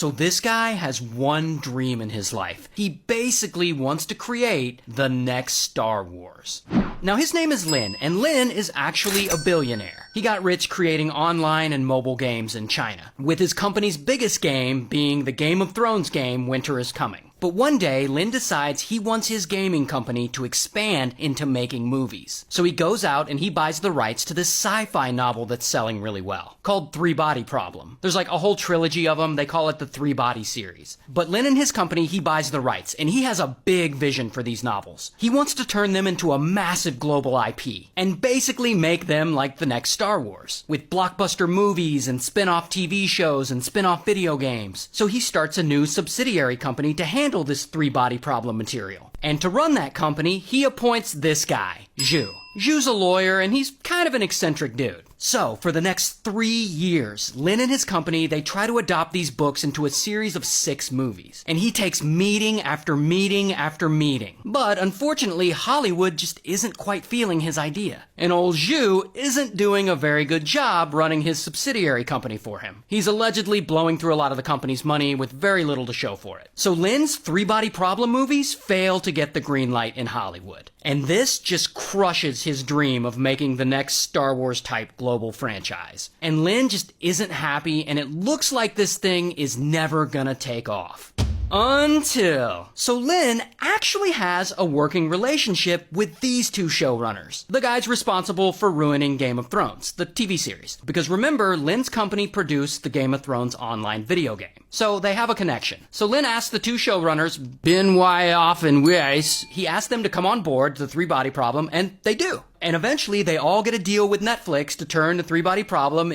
So this guy has one dream in his life. He basically wants to create the next Star Wars. Now his name is Lin, and Lin is actually a billionaire. He got rich creating online and mobile games in China, with his company's biggest game being the Game of Thrones game Winter is Coming. But one day, Lin decides he wants his gaming company to expand into making movies. So he goes out and he buys the rights to this sci-fi novel that's selling really well, called Three Body Problem. There's like a whole trilogy of them. They call it the Three Body series. But Lin and his company, he buys the rights, and he has a big vision for these novels. He wants to turn them into a massive global IP, and basically make them like the next Star Wars, with blockbuster movies and spin-off TV shows and spin-off video games. So he starts a new subsidiary company to handle this Three Body Problem material. And to run that company, he appoints this guy, Zhu. Zhu's a lawyer, and he's kind of an eccentric dude. So, for the next 3 years, Lin and his company, they try to adopt these books into a series of 6 movies. And he takes meeting after meeting after meeting. But, unfortunately, Hollywood just isn't quite feeling his idea. And old Zhu isn't doing a very good job running his subsidiary company for him. He's allegedly blowing through a lot of the company's money with very little to show for it. So Lin's Three Body Problem movies fail to get the green light in Hollywood. And this just crushes his dream of making the next Star Wars type global franchise. And Lin just isn't happy, and it looks like this thing is never gonna take off. So Lin actually has a working relationship with these two showrunners, the guys responsible for ruining Game of Thrones, the TV series. Because remember, Lin's company produced the Game of Thrones online video game. So they have a connection. So Lin asked the two showrunners, Benioff and Weiss, he asked them to come on board the Three Body Problem, and they do. And eventually, they all get a deal with Netflix to turn the Three Body Problem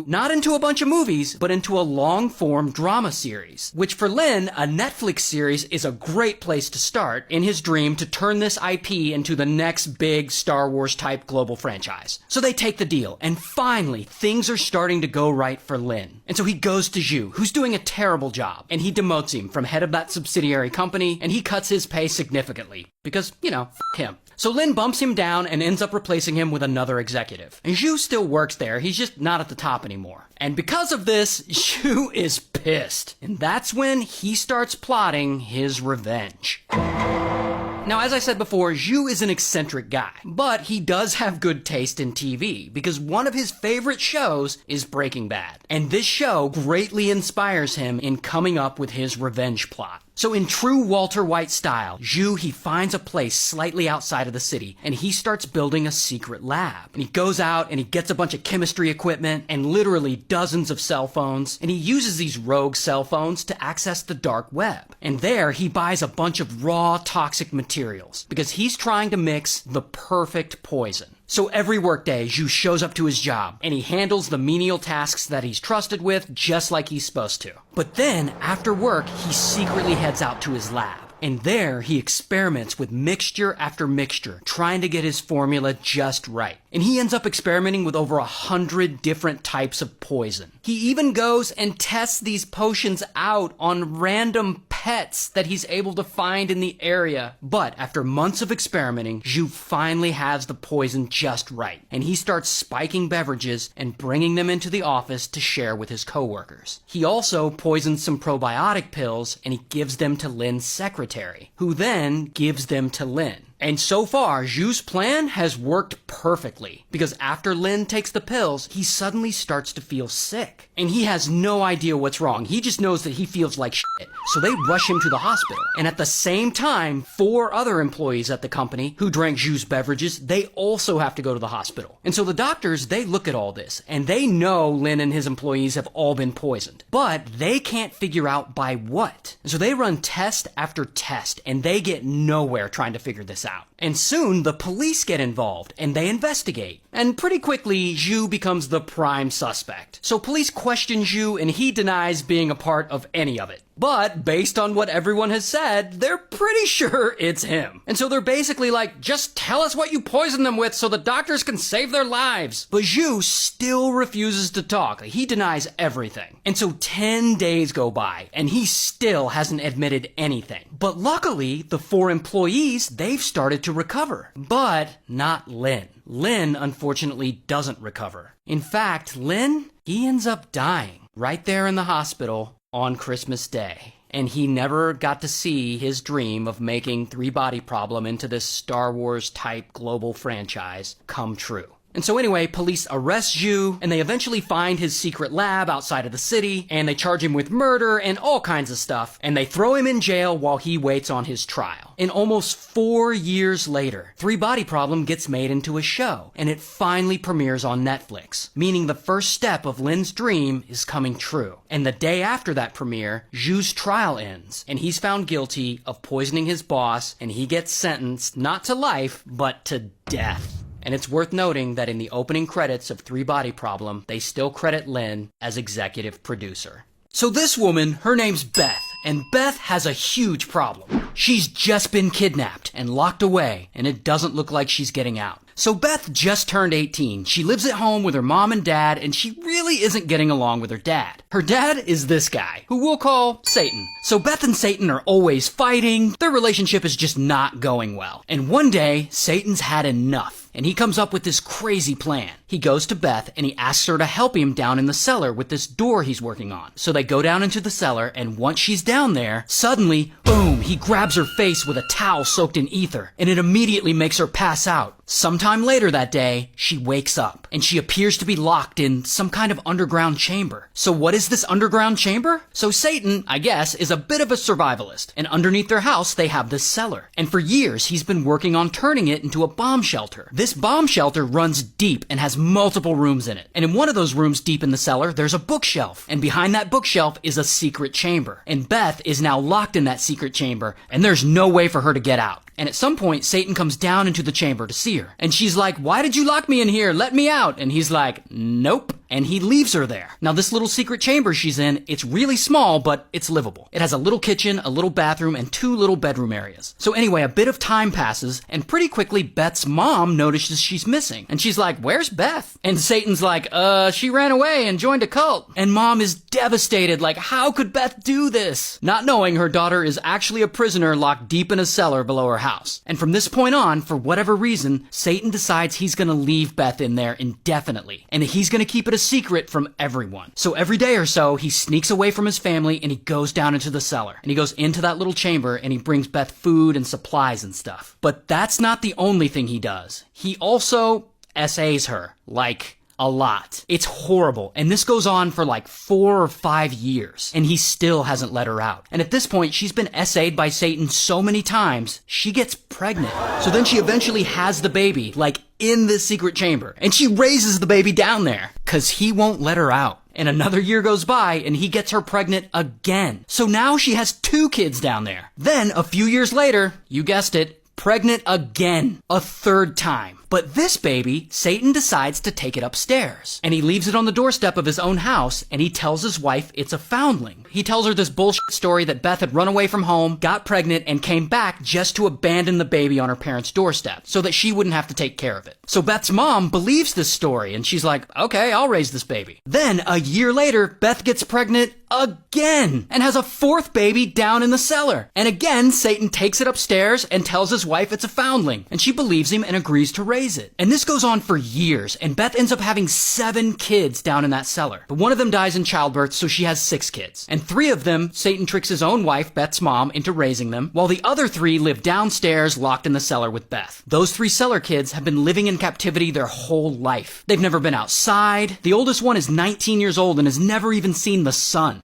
not into a bunch of movies, but into a long-form drama series. Which for Lin, a Netflix series is a great place to start in his dream to turn this IP into the next big Star Wars-type global franchise. So they take the deal, and finally, things are starting to go right for Lin. And so he goes to Zhu, who's doing a terrible job, and he demotes him from head of that subsidiary company, and he cuts his pay significantly. Because, f him. So Lin bumps him down and ends up replacing him with another executive. And Zhu still works there, he's just not at the top anymore. And because of this, Zhu is pissed. And that's when he starts plotting his revenge. Now, as I said before, Zhu is an eccentric guy, but he does have good taste in TV, because one of his favorite shows is Breaking Bad. And this show greatly inspires him in coming up with his revenge plot. So in true Walter White style, Zhu, he finds a place slightly outside of the city, and he starts building a secret lab. And he goes out and he gets a bunch of chemistry equipment and literally dozens of cell phones, and he uses these rogue cell phones to access the dark web. And there he buys a bunch of raw toxic materials, because he's trying to mix the perfect poison. So every workday, Zhu shows up to his job, and he handles the menial tasks that he's trusted with just like he's supposed to. But then, after work, he secretly heads out to his lab. And there, he experiments with mixture after mixture, trying to get his formula just right. And he ends up experimenting with over 100 different types of poison. He even goes and tests these potions out on random pets that he's able to find in the area. But after months of experimenting, Zhu finally has the poison just right. And he starts spiking beverages and bringing them into the office to share with his coworkers. He also poisons some probiotic pills, and he gives them to Lin's secretary, who then gives them to Lin. And so far, Zhu's plan has worked perfectly, because after Lin takes the pills, he suddenly starts to feel sick. And he has no idea what's wrong. He just knows that he feels like shit. So they rush him to the hospital. And at the same time, 4 other employees at the company who drank Zhu's beverages, they also have to go to the hospital. And so the doctors, they look at all this, and they know Lin and his employees have all been poisoned. But they can't figure out by what. So they run test after test, and they get nowhere trying to figure this out. And soon, the police get involved, and they investigate. And pretty quickly, Zhu becomes the prime suspect. So police question Zhu, and he denies being a part of any of it. But, based on what everyone has said, they're pretty sure it's him. And so they're basically like, just tell us what you poisoned them with so the doctors can save their lives. But Zhu still refuses to talk. He denies everything. And so 10 days go by, and he still hasn't admitted anything. But luckily, the 4 employees, they've started to recover. But not Lin. Lin, unfortunately, doesn't recover. In fact, Lin, he ends up dying right there in the hospital on Christmas Day. And he never got to see his dream of making Three Body Problem into this Star Wars type global franchise come true. And so anyway, police arrest Zhu, and they eventually find his secret lab outside of the city, and they charge him with murder and all kinds of stuff, and they throw him in jail while he waits on his trial. And almost 4 years later, Three Body Problem gets made into a show, and it finally premieres on Netflix, meaning the first step of Lin's dream is coming true. And the day after that premiere, Zhu's trial ends, and he's found guilty of poisoning his boss, and he gets sentenced not to life, but to death. And it's worth noting that in the opening credits of Three Body Problem, they still credit Lin as executive producer. So this woman, her name's Beth, and Beth has a huge problem. She's just been kidnapped and locked away, and it doesn't look like she's getting out. So Beth just turned 18. She lives at home with her mom and dad, and she really isn't getting along with her dad. Her dad is this guy, who we'll call Satan. So Beth and Satan are always fighting. Their relationship is just not going well. And one day, Satan's had enough, and he comes up with this crazy plan. He goes to Beth, and he asks her to help him down in the cellar with this door he's working on. So they go down into the cellar, and once she's down there, suddenly, boom, he grabs her face with a towel soaked in ether, and it immediately makes her pass out. Sometime later that day, she wakes up, and she appears to be locked in some kind of underground chamber. So what is this underground chamber? So Satan, I guess, is a bit of a survivalist, and underneath their house, they have this cellar. And for years, he's been working on turning it into a bomb shelter. This bomb shelter runs deep and has multiple rooms in it. And in one of those rooms deep in the cellar, there's a bookshelf. And behind that bookshelf is a secret chamber. And Beth is now locked in that secret chamber, and there's no way for her to get out. And at some point, Satan comes down into the chamber to see her. And she's like, "Why did you lock me in here? Let me out." And he's like, "Nope." And he leaves her there. Now, this little secret chamber she's in, it's really small, but it's livable. It has a little kitchen, a little bathroom, and 2 little bedroom areas. So anyway, a bit of time passes, and pretty quickly, Beth's mom notices she's missing. And she's like, "Where's Beth?" And Satan's like, she ran away and joined a cult." And mom is devastated, like, how could Beth do this? Not knowing her daughter is actually a prisoner locked deep in a cellar below her house. And from this point on, for whatever reason, Satan decides he's gonna leave Beth in there indefinitely. And he's gonna keep it a secret from everyone. So every day or so, he sneaks away from his family and he goes down into the cellar. And he goes into that little chamber and he brings Beth food and supplies and stuff. But that's not the only thing he does. He also essays her, like, a lot. It's horrible. And this goes on for like 4 or 5 years. And he still hasn't let her out. And at this point, she's been essayed by Satan so many times, she gets pregnant. So then she eventually has the baby, like in this secret chamber. And she raises the baby down there, 'cause he won't let her out. And another year goes by, and he gets her pregnant again. So now she has 2 kids down there. Then, a few years later, you guessed it, pregnant again, a 3rd time. But this baby, Satan decides to take it upstairs. And he leaves it on the doorstep of his own house, and he tells his wife it's a foundling. He tells her this bullshit story that Beth had run away from home, got pregnant, and came back just to abandon the baby on her parents' doorstep, so that she wouldn't have to take care of it. So Beth's mom believes this story, and she's like, "Okay, I'll raise this baby." Then, a year later, Beth gets pregnant again, and has a 4th baby down in the cellar. And again, Satan takes it upstairs and tells his wife it's a foundling, and she believes him and agrees to raise it. And this goes on for years, and Beth ends up having 7 kids down in that cellar. But one of them dies in childbirth, so she has 6 kids. And 3 of them, Satan tricks his own wife, Beth's mom, into raising them, while the other 3 live downstairs locked in the cellar with Beth. Those 3 cellar kids have been living in captivity their whole life. They've never been outside. The oldest one is 19 years old and has never even seen the sun.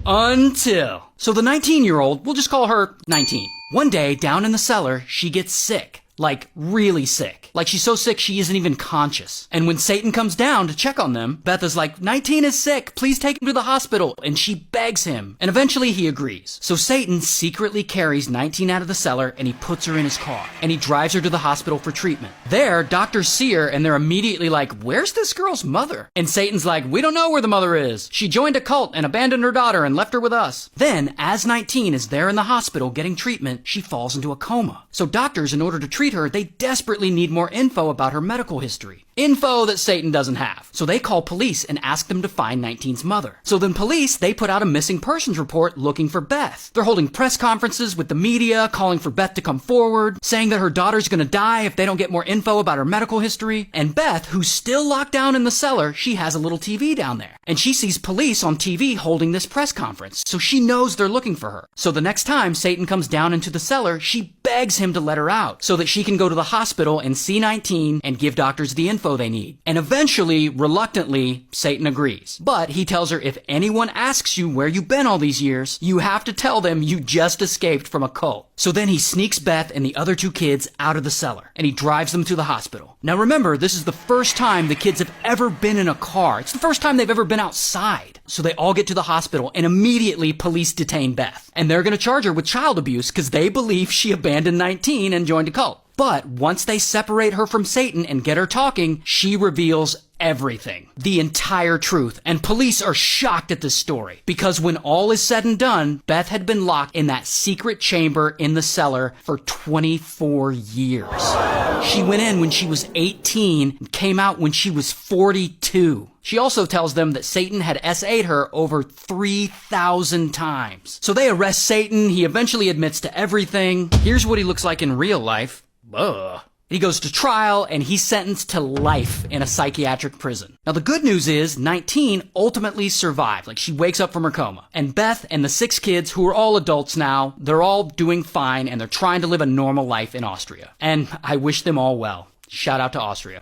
So the 19-year-old, we'll just call her 19. One day, down in the cellar, she gets sick. Like, really sick. Like, she's so sick she isn't even conscious. And when Satan comes down to check on them, Beth is like, 19 is sick, please take him to the hospital. And she begs him. And eventually he agrees. So Satan secretly carries 19 out of the cellar and he puts her in his car. And he drives her to the hospital for treatment. There, doctors see her and they're immediately like, "Where's this girl's mother?" And Satan's like, "We don't know where the mother is. She joined a cult and abandoned her daughter and left her with us." Then, as 19 is there in the hospital getting treatment, she falls into a coma. So doctors, in order to treat her, they desperately need more info about her medical history. Info that Satan doesn't have. So they call police and ask them to find 19's mother. So then police, they put out a missing persons report looking for Beth. They're holding press conferences with the media, calling for Beth to come forward, saying that her daughter's gonna die if they don't get more info about her medical history. And Beth, who's still locked down in the cellar, she has a little TV down there. And she sees police on TV holding this press conference. So she knows they're looking for her. So the next time Satan comes down into the cellar, she begs him to let her out so that she can go to the hospital and see 19 and give doctors the info they need. And eventually, reluctantly, Satan agrees. But he tells her if anyone asks you where you've been all these years, you have to tell them you just escaped from a cult. So then he sneaks Beth and the other 2 kids out of the cellar and he drives them to the hospital. Now remember, this is the first time the kids have ever been in a car. It's the first time they've ever been outside. So they all get to the hospital and immediately police detain Beth. And they're going to charge her with child abuse because they believe she abandoned 19 and joined a cult. But once they separate her from Satan and get her talking, she reveals everything. The entire truth. And police are shocked at this story. Because when all is said and done, Beth had been locked in that secret chamber in the cellar for 24 years. She went in when she was 18 and came out when she was 42. She also tells them that Satan had SA'd her over 3,000 times. So they arrest Satan. He eventually admits to everything. Here's what he looks like in real life. Ugh. He goes to trial and he's sentenced to life in a psychiatric prison. Now the good news is 19 ultimately survived. Like, she wakes up from her coma. And Beth and the 6 kids, who are all adults now, they're all doing fine and they're trying to live a normal life in Austria. And I wish them all well. Shout out to Austria.